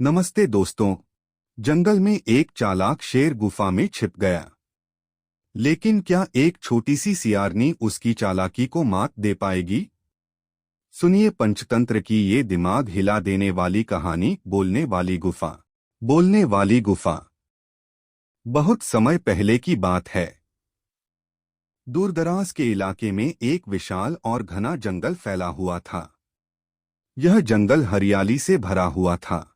नमस्ते दोस्तों। जंगल में एक चालाक शेर गुफा में छिप गया। लेकिन क्या एक छोटी सी सियारनी उसकी चालाकी को मात दे पाएगी? सुनिए पंचतंत्र की ये दिमाग हिला देने वाली कहानी, बोलने वाली गुफा। बोलने वाली गुफा। बहुत समय पहले की बात है। दूरदराज के इलाके में एक विशाल और घना जंगल फैला हुआ था। यह जंगल हरियाली से भरा हुआ था।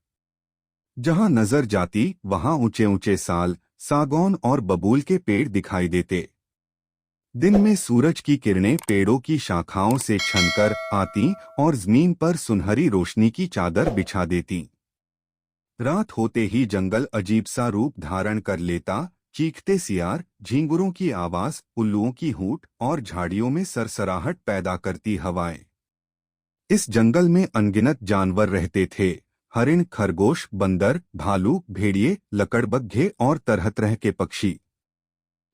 जहां नजर जाती वहां ऊंचे ऊंचे साल, सागौन और बबूल के पेड़ दिखाई देते। दिन में सूरज की किरणें पेड़ों की शाखाओं से छनकर आती और जमीन पर सुनहरी रोशनी की चादर बिछा देती। रात होते ही जंगल अजीब सा रूप धारण कर लेता। चीखते सियार, झींगुरों की आवाज, उल्लुओं की हूट और झाड़ियों में सरसराहट पैदा करती हवाएं। इस जंगल में अनगिनत जानवर रहते थे। हरिण, खरगोश, बंदर, भालू, भेड़िए, लकड़बग्घे और तरह तरह के पक्षी।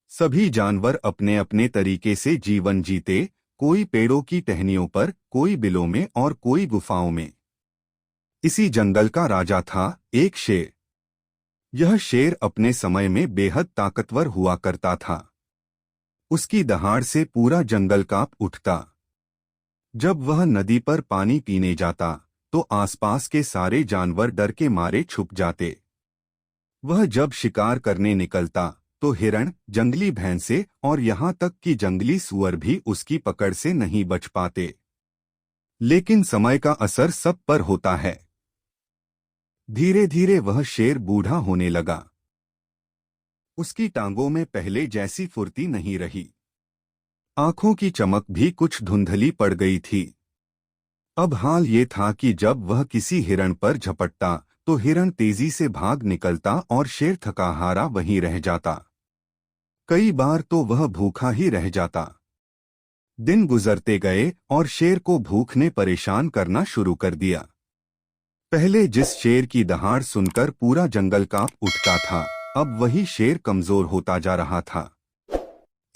सभी जानवर अपने अपने तरीके से जीवन जीते, कोई पेड़ों की टहनियों पर, कोई बिलों में और कोई गुफाओं में। इसी जंगल का राजा था एक शेर। यह शेर अपने समय में बेहद ताकतवर हुआ करता था। उसकी दहाड़ से पूरा जंगल कांप उठता। जब वह नदी पर पानी पीने जाता तो आसपास के सारे जानवर डर के मारे छुप जाते। वह जब शिकार करने निकलता तो हिरण, जंगली भैंसे और यहाँ तक कि जंगली सूअर भी उसकी पकड़ से नहीं बच पाते। लेकिन समय का असर सब पर होता है। धीरे धीरे वह शेर बूढ़ा होने लगा। उसकी टांगों में पहले जैसी फुर्ती नहीं रही। आंखों की चमक भी कुछ धुंधली पड़ गई थी। अब हाल ये था कि जब वह किसी हिरण पर झपटता तो हिरण तेजी से भाग निकलता और शेर थका हारा वहीं रह जाता। कई बार तो वह भूखा ही रह जाता। दिन गुजरते गए और शेर को भूख ने परेशान करना शुरू कर दिया। पहले जिस शेर की दहाड़ सुनकर पूरा जंगल कांप उठता था, अब वही शेर कमजोर होता जा रहा था।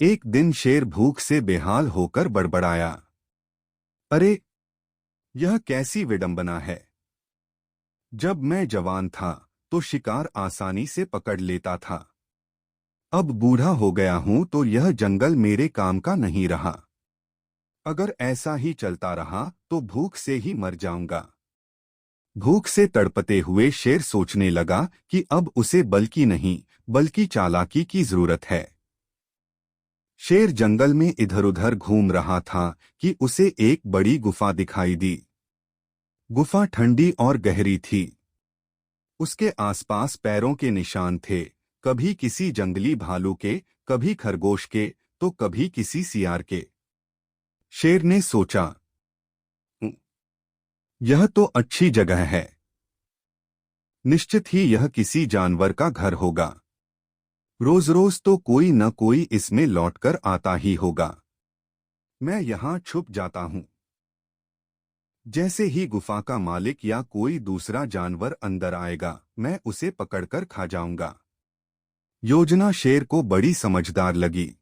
एक दिन शेर भूख से बेहाल होकर बड़बड़ाया, अरे, यह कैसी विडंबना है। जब मैं जवान था तो शिकार आसानी से पकड़ लेता था। अब बूढ़ा हो गया हूं तो यह जंगल मेरे काम का नहीं रहा। अगर ऐसा ही चलता रहा तो भूख से ही मर जाऊंगा। भूख से तड़पते हुए शेर सोचने लगा कि अब उसे बल की नहीं बल्कि चालाकी की जरूरत है। शेर जंगल में इधर उधर घूम रहा था कि उसे एक बड़ी गुफा दिखाई दी। गुफा ठंडी और गहरी थी। उसके आसपास पैरों के निशान थे, कभी किसी जंगली भालू के, कभी खरगोश के, तो कभी किसी सियार के। शेर ने सोचा, यह तो अच्छी जगह है। निश्चित ही यह किसी जानवर का घर होगा। रोज रोज तो कोई न कोई इसमें लौटकर आता ही होगा। मैं यहां छुप जाता हूं। जैसे ही गुफा का मालिक या कोई दूसरा जानवर अंदर आएगा, मैं उसे पकड़कर खा जाऊंगा। योजना शेर को बड़ी समझदार लगी।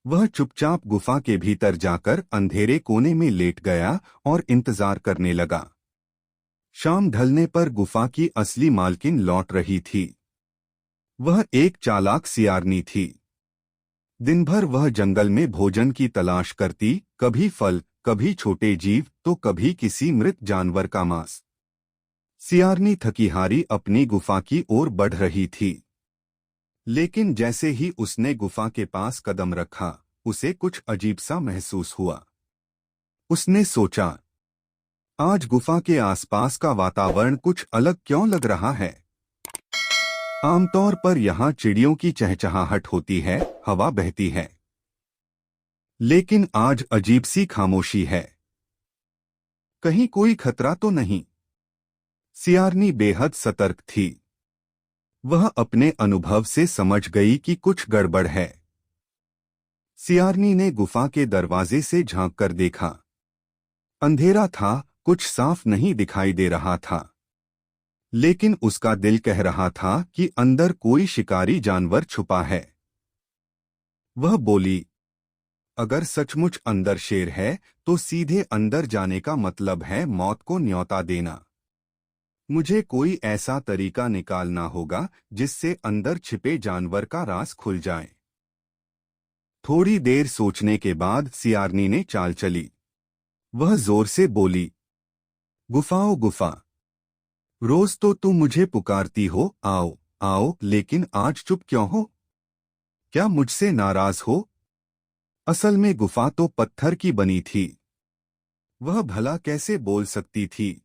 वह चुपचाप गुफा के भीतर जाकर अंधेरे कोने में लेट गया और इंतजार करने लगा। शाम ढलने पर गुफा की असली मालकिन लौट रही थी। वह एक चालाक सियारनी थी। दिन भर वह जंगल में भोजन की तलाश करती, कभी फल, कभी छोटे जीव तो कभी किसी मृत जानवर का मांस। सियारनी थकीहारी अपनी गुफा की ओर बढ़ रही थी। लेकिन जैसे ही उसने गुफा के पास कदम रखा, उसे कुछ अजीब सा महसूस हुआ। उसने सोचा, आज गुफा के आसपास का वातावरण कुछ अलग क्यों लग रहा है। आमतौर पर यहाँ चिड़ियों की चहचहाहट होती है, हवा बहती है। लेकिन आज अजीब सी खामोशी है। कहीं कोई खतरा तो नहीं। सियारनी बेहद सतर्क थी। वह अपने अनुभव से समझ गई कि कुछ गड़बड़ है। सियारनी ने गुफा के दरवाजे से झांककर देखा। अंधेरा था, कुछ साफ नहीं दिखाई दे रहा था। लेकिन उसका दिल कह रहा था कि अंदर कोई शिकारी जानवर छुपा है। वह बोली, अगर सचमुच अंदर शेर है तो सीधे अंदर जाने का मतलब है मौत को न्योता देना। मुझे कोई ऐसा तरीका निकालना होगा जिससे अंदर छिपे जानवर का राज खुल जाए। थोड़ी देर सोचने के बाद सियारनी ने चाल चली। वह जोर से बोली, गुफाओ गुफा, रोज तो तुम मुझे पुकारती हो, आओ आओ, लेकिन आज चुप क्यों हो? क्या मुझसे नाराज हो? असल में गुफा तो पत्थर की बनी थी। वह भला कैसे बोल सकती थी?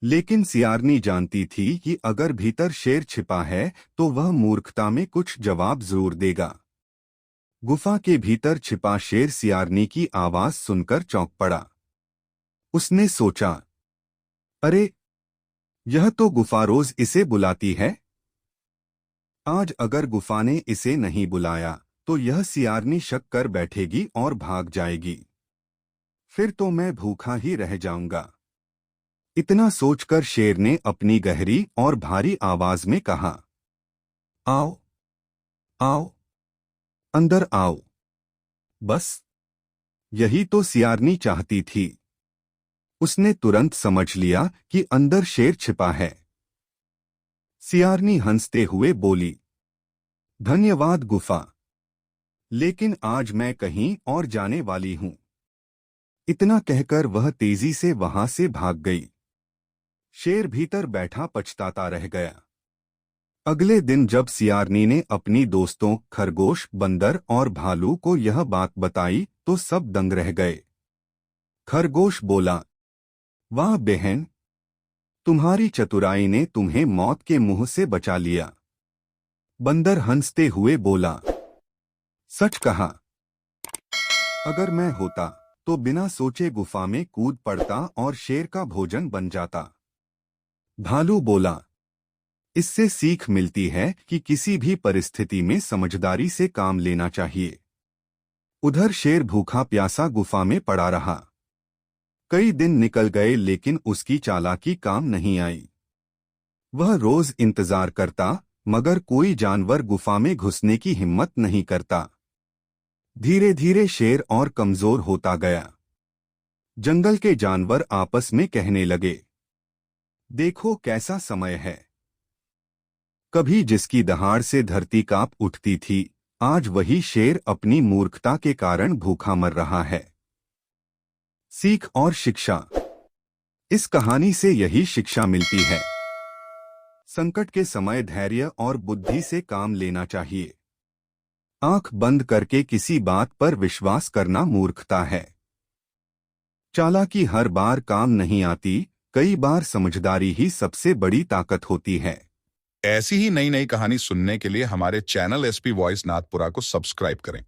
लेकिन सियारनी जानती थी कि अगर भीतर शेर छिपा है तो वह मूर्खता में कुछ जवाब जरूर देगा। गुफा के भीतर छिपा शेर सियारनी की आवाज सुनकर चौंक पड़ा। उसने सोचा, अरे, यह तो गुफा रोज इसे बुलाती है। आज अगर गुफा ने इसे नहीं बुलाया तो यह सियारनी शक कर बैठेगी और भाग जाएगी। फिर तो मैं भूखा ही रह जाऊंगा। इतना सोचकर शेर ने अपनी गहरी और भारी आवाज में कहा, आओ आओ, अंदर आओ। बस यही तो सियारनी चाहती थी। उसने तुरंत समझ लिया कि अंदर शेर छिपा है। सियारनी हंसते हुए बोली, धन्यवाद गुफा, लेकिन आज मैं कहीं और जाने वाली हूं। इतना कहकर वह तेजी से वहां से भाग गई। शेर भीतर बैठा पछताता रह गया। अगले दिन जब सियारनी ने अपनी दोस्तों खरगोश, बंदर और भालू को यह बात बताई तो सब दंग रह गए। खरगोश बोला, वाह बहन, तुम्हारी चतुराई ने तुम्हें मौत के मुंह से बचा लिया। बंदर हंसते हुए बोला, सच कहा। अगर मैं होता तो बिना सोचे गुफा में कूद पड़ता और शेर का भोजन बन जाता। भालू बोला, इससे सीख मिलती है कि किसी भी परिस्थिति में समझदारी से काम लेना चाहिए। उधर शेर भूखा प्यासा गुफा में पड़ा रहा। कई दिन निकल गए लेकिन उसकी चालाकी काम नहीं आई। वह रोज इंतजार करता मगर कोई जानवर गुफा में घुसने की हिम्मत नहीं करता। धीरे धीरे शेर और कमजोर होता गया। जंगल के जानवर आपस में कहने लगे, देखो कैसा समय है। कभी जिसकी दहाड़ से धरती कांप उठती थी, आज वही शेर अपनी मूर्खता के कारण भूखा मर रहा है। सीख और शिक्षा। इस कहानी से यही शिक्षा मिलती है, संकट के समय धैर्य और बुद्धि से काम लेना चाहिए। आंख बंद करके किसी बात पर विश्वास करना मूर्खता है। चालाकी हर बार काम नहीं आती, कई बार समझदारी ही सबसे बड़ी ताकत होती है। ऐसी ही नई नई कहानी सुनने के लिए हमारे चैनल एसपी वॉइस नाथपुरा को सब्सक्राइब करें।